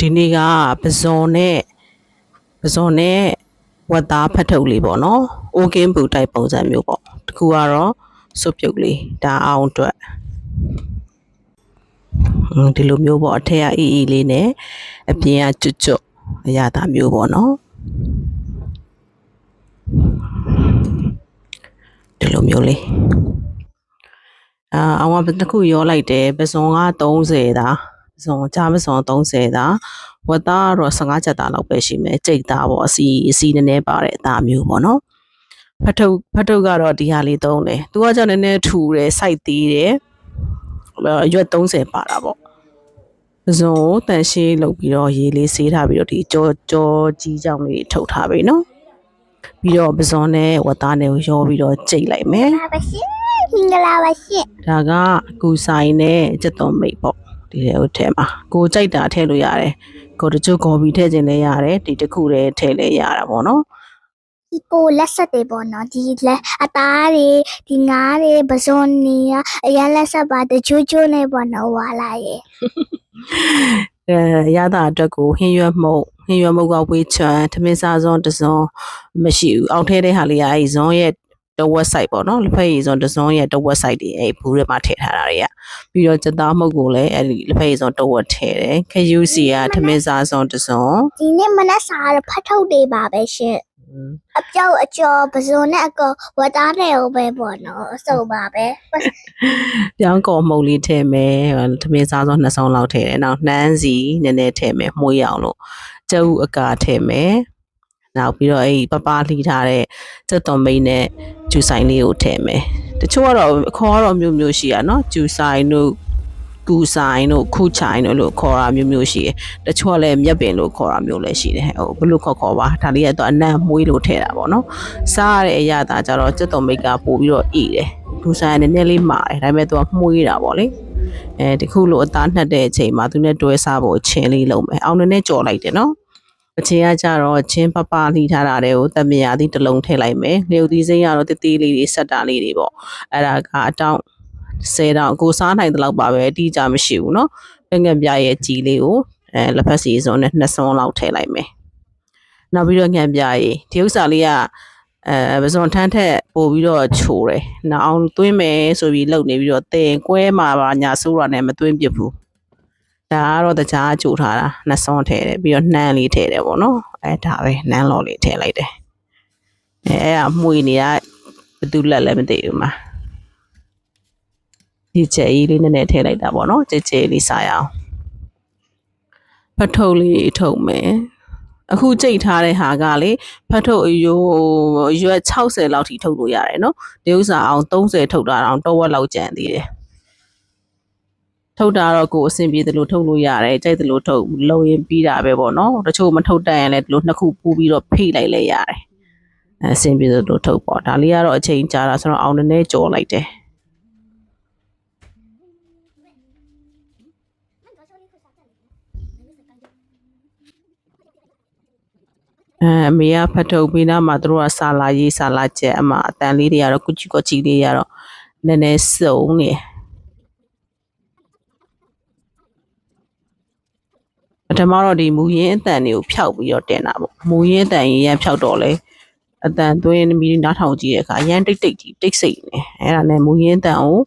ဒီနေ့ကပဇွန်နဲ့ဝတ်သားဖတ်ထုတ်လေးပေါ့နော်အိုကင်းပူတိုက်ပုံစံမျိုးပေါ့တခုကတော့စွပ်ပြုတ်လေးဒါအောင်အတွက်ဒီလိုမျိုးပေါ့အထက်ကအေးလေးနဲ့အပြင်ကကျွတ်အရသာမျိုးပေါ့နော်ဒီလိုမျိုးလေးအောင်ကတစ်ခုရောလိုက်တယ်ပဇွန်က30သားပဇွန်30သားဝတ်သားတော့15ချက်သားလောက်ပဲရှိမယ်ကြိတ်သားပေါ့အစီနည်းနည်းပါတဲ့အသားမျိုးပေါ့နော်ဖတ်ထုတ်ကတော့ဒီဟာလေးသုံးတယ်သူကကြောင့်နည်းနည်းထူတယ်စိုက်သေးတယ်ရွက်30ပါတာပေါ့ပဇွန်ကိုတန်ရှင်းလုပ်ပြီးတော့ရေလေးဆေးထားပြီးတော့ဒီကြောကြီးကြောင်လေးထုတ်ထားပြီနော်ပြီးတော့ပဇွန်နဲ့ဝတ်သားနဲ့ရောပြီးတော့ကြိတ်လိုက်မယ်မင်္ဂလာပါရှင်ဒါကကူဆိုင်နဲ့စက်သွန်မိတ်ပေါ့ဒီထဲကိုထည့်မှာကိုကြိုက်တာထည့်လို့ရတယ်ကိုတချို့ကော်ပီထည့်ခြင်းလည်းရတယ်ဒီတစ်ခုလည်းထည့်လည်းရတာပေါ့နော်ဒီကိုလက်ဆက်တွေပေါ့နော်ဒီလက်အသားတွေဒီငါးတွေပဇွန်နေအရလက်ဆက်ပါတချို့နဲ့ပေါ့နော်ဝါလာရဲ့ရတာအတွက်ကိုဟင်းရွက်မုတ်ကဝေးချွန်ထမင်းစားစွန်းတစွန်းမရှိဘူးအောက်ထဲတဲ့ဟာလေးကအဲဇွန်ရဲ့တဝက်ဆိုင်ပေါ့နော်လက်ဖက်ရည်စွန်းတစွန်းရဲ့တဝက်ဆိုင်တွေအဲဘူးထဲမှာထည့်ထားတာတွေကပြီးတော့စက်သားမုတ်ကိုလည်းအဲဒီလက်ဖက်ရည်စွန်းတဝက်ထည့်တယ်ခယူစီကထမင်းစားစွန်းတစွန်းဒီနေ့မနက်စာဖတ်ထုတ်တွေပါပဲရှင်အပြောက်အကျော်ပဇွန်နဲ့အကောဝတ်သားတဲ့ဟုတ်ပဲပေါ့နော်အစုံပါပဲပြောင်းကော်မှုတ်လေးထည့်မယ်ထမင်းစားစွန်း2ဆောင်လောက်ထည့်တယ်နောက်နှမ်းစီနည်းနည်းထည့်မယ်မှုေးအောင်လို့ကျုပ်အကာထည့်မယ်နောက်ပြီးတော့ပပလှီထားတဲ့စက်သွန်မိတ်နဲ့ကျူဆိုင်လေးကိုထည့်မယ်တချို့ကတော့ခေါ်တော့မျိုးရှိရနော်ကျူဆိုင်တို့ကူဆိုင်တို့ခုချိုင်တို့လို့ခေါ်တာမျိုးရှိတယ်တချို့ကလည်းမြက်ပင်လို့ခေါ်တာမျိုးလည်းရှိတယ်ဟိုဘလို့ခေါ်ပါဒါလေးကတော့အနံ့မွေးလို့ထည့်တာပေါ့နော်စားရတဲ့အရာသာကျတော့စက်သွန်မိတ်ကပို့ပြီးတော့အေးတယ်ကူဆိုင်ကနည်းနည်းလေးမာတယ်ဒါပေမဲ့သူကမှုေးတာပေါ့လေဒီခုလိုအသားနှက်တဲ့အချိန်မှာသူနဲ့တွဲစားဖို့အချင်းလေးလုံးမယ်အောင်နည်းနည်းကြော်လိုက်တယ်နော်အချင်းကကြတော့ချင်းပပလှီထားတာတွေကိုတမယာသီးတစ်လုံးထည့်လိုက်မယ်လျှို့သီးစိမ်းကတော့တေးသေးလေးတွေဆက်တာလေးတွေပေါ့အဲ့ဒါကအတောင့်10တောင်ကိုစားနိုင်တဲ့လောက်ပါပဲအတိအကျမရှိဘူးเนาะငငပြရဲ့ကြီးလေးကိုလက်ဖက်စီစွန်းနဲ့2စွန်းလောက်ထည့်လိုက်မယ်နောက်ပြီးတော့ငပြရဲ့ဒီဥစ္စာလေးကပဇွန်ထန်းထက်ပို့ပြီးတော့ချိုတယ်နောက်အောင်သွင်းမယ်ဆိုပြီးလုပ်နေပြီးတော့တင်ကွဲမှာပါညာဆိုးတာနဲ့မသွင်းပြဘူးဒါကတော့တခြားချိုထားတာ2စွန်းထည့်တယ်ပြီးတော့နှမ်းလေးထည့်တယ်ပေါ့နော်ဒါပဲနှမ်းလော်လေးထည့်လိုက်တယ်အဲ့ဒါမှုေးနေတာဘယ်သူလက်လဲမသိဘူးမှာဒီချဲကြီးလေးနည်းနည်းထည့်လိုက်တာပေါ့နော်ချဲလေးစားရအောင်ဖတ်ထုတ်လေးထုတ်မယ်အခုကြိတ်ထားတဲ့ဟာကလေဖတ်ထုတ်ရွက်60လောက်ထိထုတ်လို့ရတယ်နော်ဒီဥစ္စာအောင်30ထုတ်တာအောင်တော့ဝက်လောက်ကျန်သေးတယ်ထုတ်တာတော့ကိုအဆင်ပြေတယ်လို့ထုတ်လို့ရတယ်ကြိုက်တယ်လို့ထုတ်လုံရင်ပြီးတာပဲပေါ့နော်တချို့မထုတ်တတ်ရင်လည်းဒီလိုနှစ်ခုပူပြီးတော့ဖိလိုက်လဲရတယ်အဆင်ပြေတယ်လို့ထုတ်ပေါ့ဒါလေးကတော့အချိန်ကြာတာဆိုတော့အောင်နည်းနည်းကြော်လိုက်တယ်အမေကဖတ်ထုတ်ပြီးတော့မှသူတို့ကဆာလာချက်အမအတန်လေးတွေကတော့ကုချီကောချီလေးတွေကတော့နည်းနည်းစုံနေပထမတော့ဒီမူရင်းအတန်တွေကိုဖျောက်ပြီးတော့တင်တာပေါ့မူရင်းအတန်ရန်ဖျောက်တော့လေအတန်သွင်းပြီးနားထောင်ကြည့်တဲ့အခါရန်တိတ်စိတ်နေအဲ့ဒါနဲ့မူရင်းအတန်ကို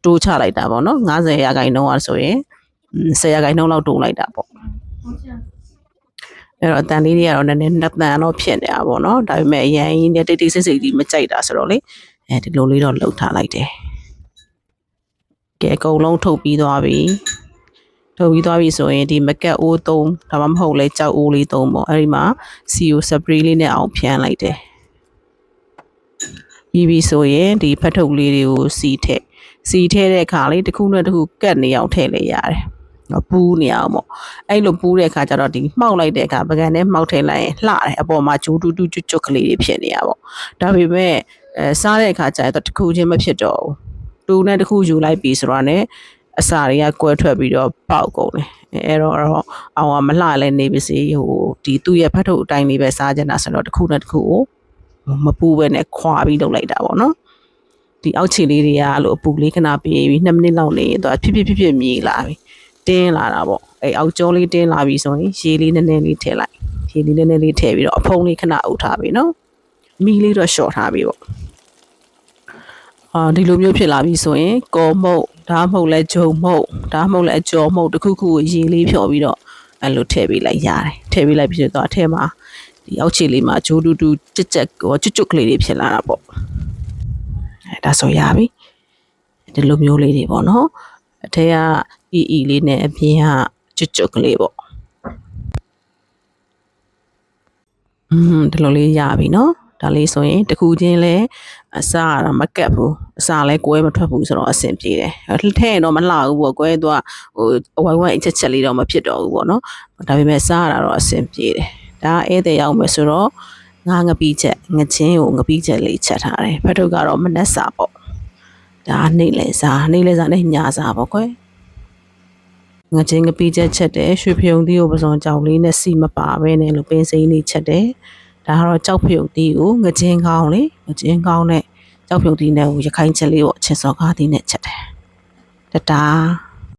တိုးချလိုက်တာပေါ့နော်90%อ่ะဆိုရင်10%လောက်တိုးလိုက်တာပေါ့အဲ့တော့အတန်လေးတွေကတော့နည်းနည်းနှစ်တန်တော့ဖြစ်နေတာပေါ့နော်ဒါပေမဲ့အရင်နဲ့တိတ်စိတ်ကြီးမကြိုက်တာဆိုတော့လေဒီလိုလေးတော့လှုပ်ထားလိုက်တယ်ကဲအကုန်လုံးထုတ်ပြီးသွားပြီဆိုရင်ဒီမကက်အိုး3ဒါမှမဟုတ်လဲကြောက်အိုးလေး3ပေါ့အဲ့ဒီမှာ CO spray လေးနဲ့အောင်ဖြန်းလိုက်တယ်ပြီးဆိုရင်ဒီဖတ်ထုတ်လေးတွေကိုစီထည့်တဲ့အခါလေးတစ်ခုနဲ့တစ်ခုကတ်နေအောင်ထည့်လိုက်ရတယ်ပူးနေအောင်ပေါ့အဲ့လိုပူးတဲ့အခါကျတော့ဒီမှောက်လိုက်တဲ့အခါပကံနဲ့မှောက်ထည့်လိုက်ရင်လှတယ်အပေါ်မှာဂျိုးတူးကျွတ်ကလေးတွေဖြစ်နေရပေါ့ဒါပေမဲ့စားတဲ့အခါကျတော့တစ်ခုချင်းမဖြစ်တော့ဘူးတူနဲ့တစ်ခုယူလိုက်ပြီဆိုတော့ ਨੇ အစာတွေကကွဲထွက်ပြီးတော့ပေါက်ကုန်တယ်အဲ့တော့အောင်ကမလှလဲနေပါစေဟိုဒီသူ့ရဲ့ဖတ်ထုတ်အတိုင်းလေးပဲစားကြတာဆိုတော့တစ်ခုနဲ့တစ်ခုကိုမပူပဲနဲ့ခွာပြီးလုပ်လိုက်တာပေါ့နော်ဒီအောက်ခြေလေးတွေကအဲ့လိုအပူလေးခဏပြေးပြီး2မိနစ်လောက်နေရင်တော့ဖြစ်မြေးလာပြီ တင်းလာတာပေါ့အောက်ကျောလေးတင်းလာပြီဆိုရင်ရေလေးနည်းနည်းလေးထည့်လိုက်ရေလေးနည်းနည်းလေးထည့်ပြီးတော့အဖုံးလေးခဏအုပ်ထားပြီနော်မီးလေးတော့လျှော့ထားပြီပေါ့ဒီလိုမျိုးဖြစ်လာပြီဆိုရင်ကော်မုတ်ဒါမှမဟုတ်လဲဂျုံမုတ်ဒါမှမဟုတ်လဲအကျော်မုတ်တစ်ခုခုကိုရေလေးဖြော်ပြီးတော့အဲ့လိုထည့်ပေးလိုက်ရတယ်ထည့်ပေးလိုက်ပြီးတော့အထက်မှာဒီအောက်ခြေလေးမှာဂျိုးတူတူကြက်ကြွတ်ကလေးတွေဖြစ်လာတာပေါ့ဒါဆိုရပြီဒီလိုမျိုးလေးတွေပေါ့နော်အထက်ကအီလေးနဲ့အပြင်ကကြွတ်ကလေးပေါ့ဒီလိုလေးရပြီနော်ဒါလေးဆိုရင်တခုချင်းလဲအစားရတာမကက်ဘူးအစားလဲကွဲမထွက်ဘူးဆိုတော့အဆင်ပြေတယ်ထဲရင်တော့မလှဘူးပေါ့ကွဲသူကဟိုဝိုင်းဝိုင်းအချက်ချက်လေးတော့မဖြစ်တော့ဘူးပေါ့နော်ဒါပေမဲ့စားရတာတော့အဆင်ပြေတယ်ဒါဧည့်သည်ရောက်မယ်ဆိုတော့ငပီးချက်ငချင်းကိုငပီးချက်လေးချက်ထားတယ်ဖတ်ထုတ်ကတော့မနှက်စာပေါ့ဒါနေ့လဲစားနဲ့ညစားပေါ့ကွယ်ငချင်းငပီးချက်ချက်တယ်ရွှေဖယုံသီးကိုပစုံကြောင်လေးနဲ့စီမပါပဲနဲ့လို့ပင်းစိမ်းလေးချက်တယ်ဒါကတော့ကြောက်ဖယုံသီးကိုငချင်းကောင်းလေငချင်းကောင်းနဲ့ကြောက်ဖယုံသီးနဲ့ကိုရခိုင်ချက်လေးကိုအချက်စော်ကားသီးနဲ့ချက်တယ်တတာ